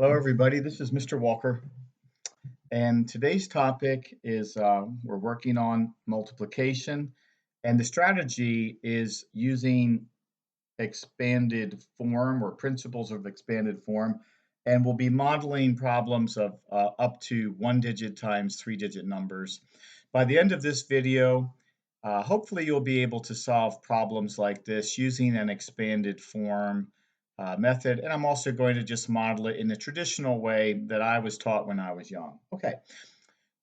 Hello, everybody. This is Mr. Walker, and today's topic is we're working on multiplication, and the strategy is using expanded form or principles of expanded form, and we'll be modeling problems of up to 1-digit times 3-digit numbers. By the end of this video, hopefully you'll be able to solve problems like this using an expanded form method, and I'm also going to just model it in the traditional way that I was taught when I was young. Okay,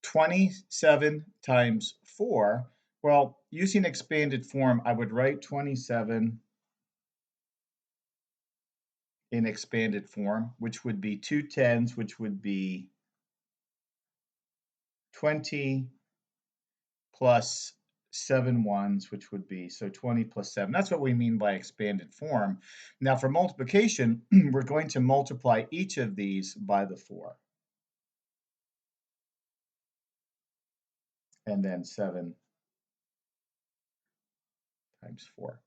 27 times 4. Well, using expanded form, I would write 27 in expanded form, which would be 2 tens, which would be 20 plus 7 ones, which would be, so 20 plus 7. That's what we mean by expanded form. Now for multiplication, we're going to multiply each of these by the 4. And then 7 times 4.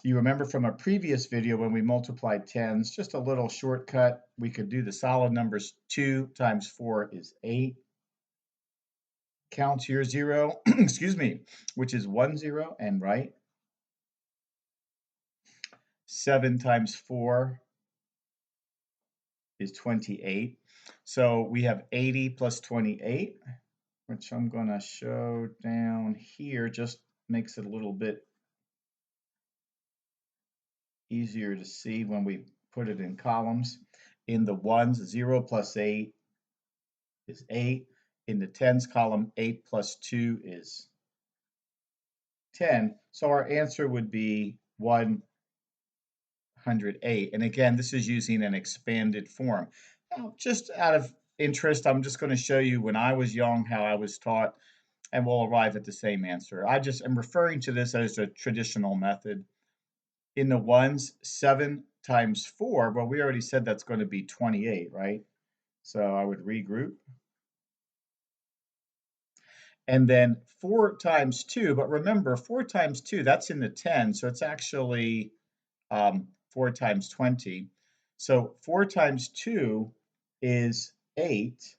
You remember from a previous video when we multiplied tens, just a little shortcut, we could do the solid numbers. 2 times 4 is 8. Count your 0, excuse me, which is 1 0 and right. 7 times 4 is 28. So we have 80 plus 28, which I'm going to show down here, just makes it a little bit easier to see when we put it in columns. In the ones, 0 plus 8 is 8. In the tens column, 8 plus 2 is 10. So our answer would be 108. And again, this is using an expanded form. Now, just out of interest, I'm just going to show you when I was young how I was taught, and we'll arrive at the same answer. I just am referring to this as a traditional method. In the ones, 7 times 4, well, we already said that's going to be 28, right? So I would regroup. And then 4 times 2, but remember, 4 times 2, that's in the 10, so it's actually 4 times 20. So 4 times 2 is 8.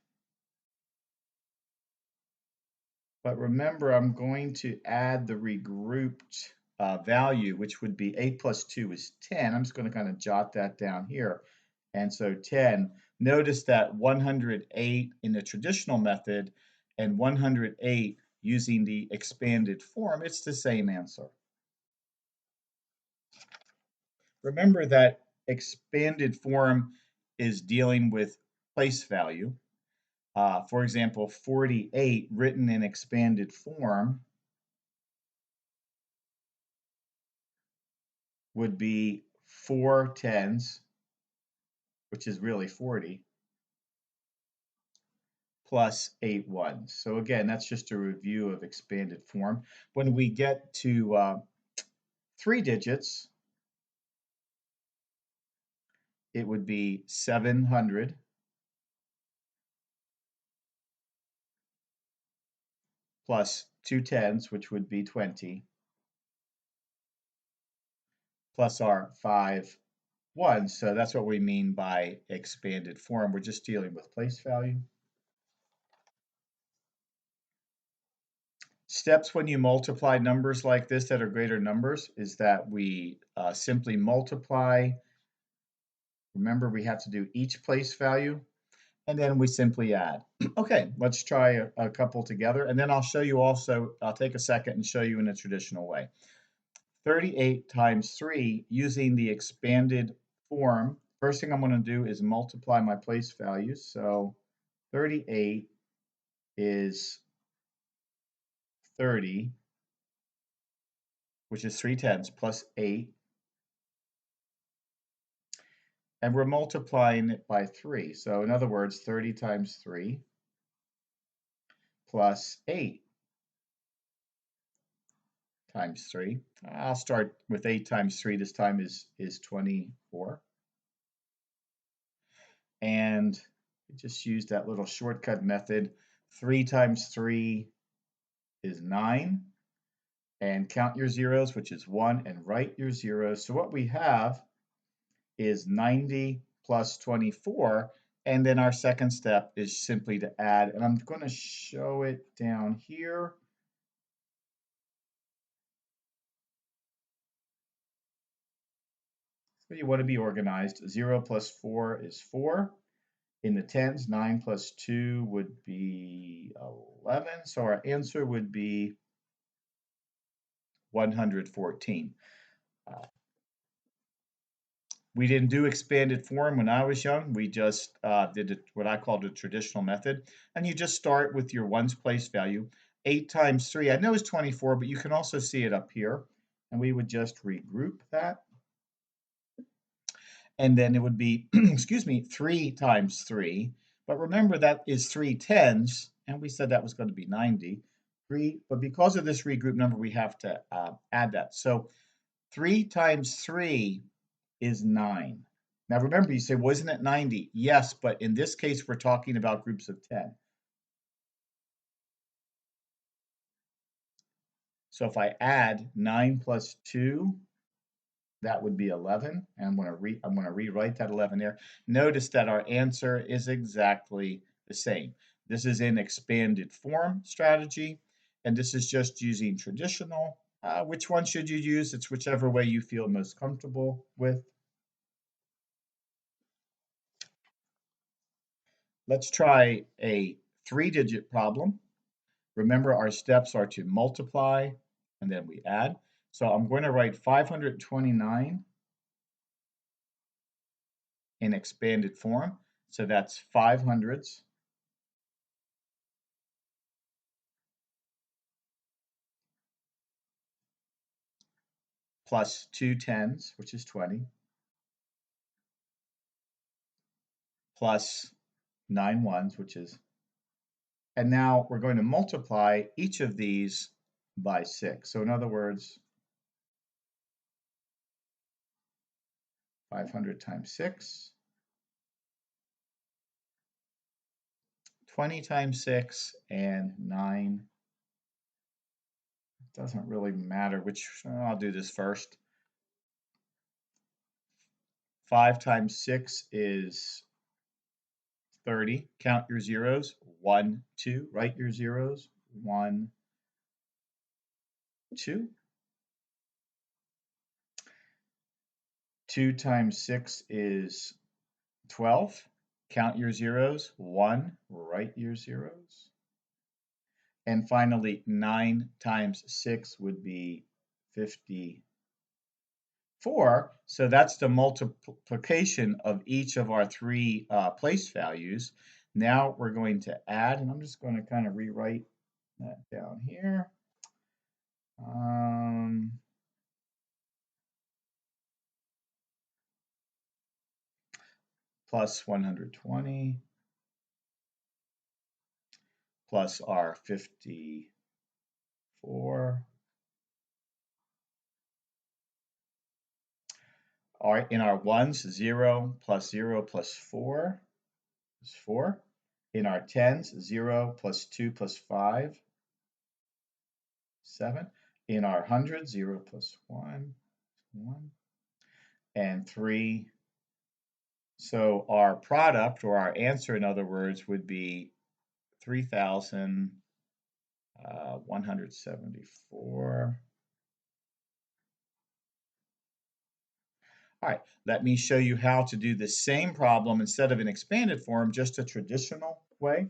But remember, I'm going to add the regrouped value, which would be 8 plus 2 is 10. I'm just going to kind of jot that down here. And so 10. Notice that 108 in the traditional method and 108 using the expanded form, it's the same answer. Remember that expanded form is dealing with place value. For example, 48 written in expanded form would be 4 tens, which is really 40, plus 8 ones. So again, that's just a review of expanded form. When we get to 3 digits, it would be 700 plus 2 tens, which would be 20, plus our 5 ones. So that's what we mean by expanded form. We're just dealing with place value. Steps when you multiply numbers like this that are greater numbers is that we simply multiply. Remember, we have to do each place value, and then we simply add. Okay, let's try a couple together, and then I'll show you also, I'll take a second and show you in a traditional way. 38 times 3 using the expanded form. First thing I'm going to do is multiply my place values. So 38 is 30, which is 3 tenths, plus 8. And we're multiplying it by 3. So in other words, 30 times 3 plus 8 times 3. I'll start with 8 times 3. This time is 24. And just use that little shortcut method. 3 times 3 is 9. And count your zeros, which is 1, and write your zeros. So what we have is 90 plus 24. And then our second step is simply to add, and I'm going to show it down here. So you want to be organized. 0 plus 4 is 4. In the tens, 9 plus 2 would be 11. So our answer would be 114. We didn't do expanded form when I was young. We just did what I called a traditional method. And you just start with your ones place value. 8 times 3, I know it's 24, but you can also see it up here. And we would just regroup that. And then it would be, excuse me, 3 times 3. But remember that is 3 tens, and we said that was going to be 90. But because of this regroup number, we have to add that. So 3 times 3 is 9. Now remember, you say, wasn't it 90? Yes, but in this case, we're talking about groups of 10. So if I add 9 plus 2, that would be 11. And I'm going to rewrite that 11 there. Notice that our answer is exactly the same. This is in expanded form strategy, and this is just using traditional. Which one should you use? It's whichever way you feel most comfortable with. Let's try a 3-digit problem. Remember, our steps are to multiply, and then we add. So I'm going to write 529 in expanded form. So that's 5 hundredths plus 2 tens, which is 20, plus 9 ones, which is, and now we're going to multiply each of these by 6. So in other words, 500 times 6, 20 times 6, and 9. It doesn't really matter which, I'll do this first. 5 times 6 is 30. Count your zeros. 1, 2. Write your zeros. 1, 2. 2 times 6 is 12. Count your zeros. 1. Write your zeros. And finally, 9 times 6 would be 54. So that's the multiplication of each of our 3 place values. Now we're going to add, and I'm just going to kind of rewrite that down here. Plus 120 plus our 54. All right, in our ones, 0 plus 0 plus 4 is 4. In our tens, 0 plus 2 plus 5, 7. In our hundreds, 0 plus 1, 1. And 3. So our product, or our answer, in other words, would be 3,174. All right, let me show you how to do the same problem instead of an expanded form, just a traditional way,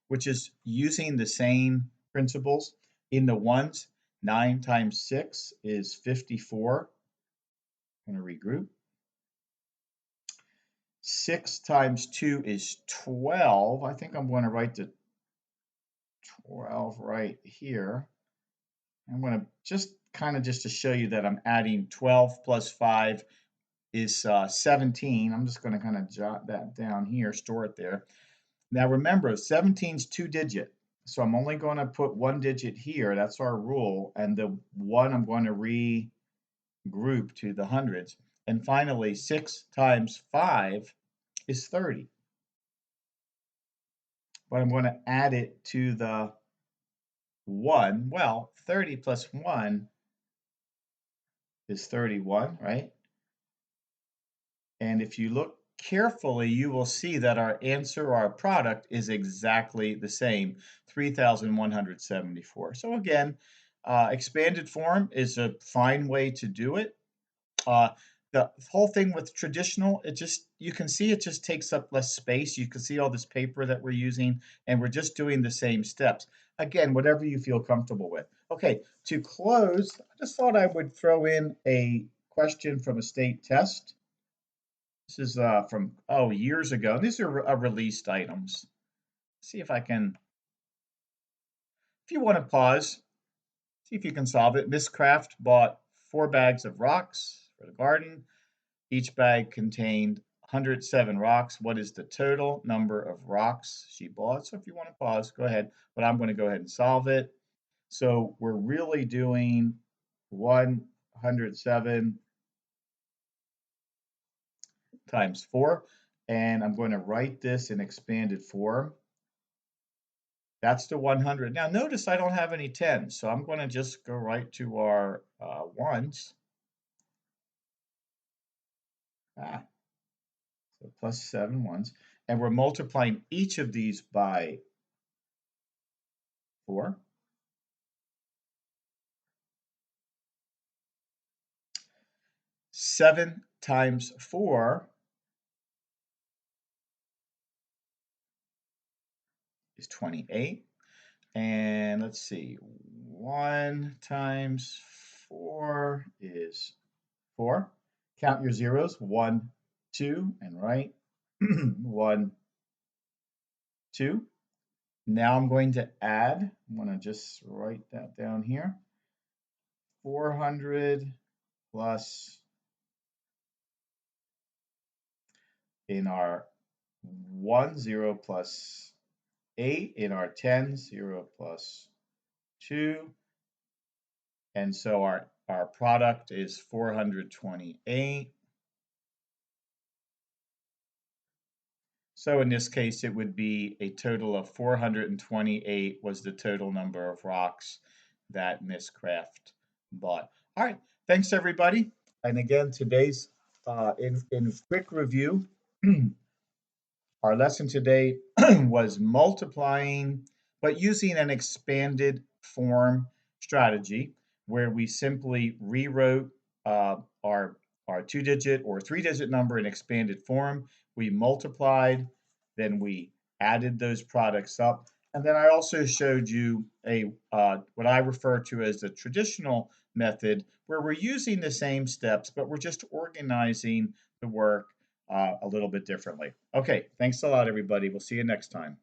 which is using the same principles. In the ones, 9 times 6 is 54. I'm going to regroup. 6 times 2 is 12. I think I'm going to write the 12 right here. I'm going to just to show you that I'm adding 12 plus 5 is 17. I'm just going to kind of jot that down here, store it there. Now remember, 17 is 2-digit. So I'm only going to put 1 digit here. That's our rule. And the 1 I'm going to regroup to the hundreds. And finally, 6 times 5 is 30. But I'm going to add it to the 1. Well, 30 plus 1 is 31, right? And if you look carefully, you will see that our answer, our product, is exactly the same, 3,174. So again, expanded form is a fine way to do it. Uh, the whole thing with traditional, you can see it just takes up less space. You can see all this paper that we're using, and we're just doing the same steps. Again, whatever you feel comfortable with. Okay, to close, I just thought I would throw in a question from a state test. This is from, years ago. These are released items. See if I can, if you want to pause, see if you can solve it. Miss Craft bought 4 bags of rocks for the garden. Each bag contained 107 rocks. What is the total number of rocks she bought? So if you want to pause, go ahead. But I'm going to go ahead and solve it. So we're really doing 107 times 4. And I'm going to write this in expanded form. That's the 100. Now notice I don't have any 10s, so I'm going to just go right to our ones. So plus 7 ones. And we're multiplying each of these by 4. 7 times 4 is 28. And let's see, 1 times 4 is 4. Count your zeros, 1, 2, and right, 1, 2. Now I'm going to add, I'm going to just write that down here, 400 plus in our 1, 0 plus 8, in our 10, 0 plus 2, and so our product is 428. So in this case, it would be a total of 428 was the total number of rocks that Miss Craft bought. All right, thanks everybody. And again, today's in quick review, our lesson today was multiplying, but using an expanded form strategy where we simply rewrote our 2-digit or 3-digit number in expanded form. We multiplied, then we added those products up. And then I also showed you what I refer to as the traditional method, where we're using the same steps, but we're just organizing the work a little bit differently. Okay, thanks a lot, everybody. We'll see you next time.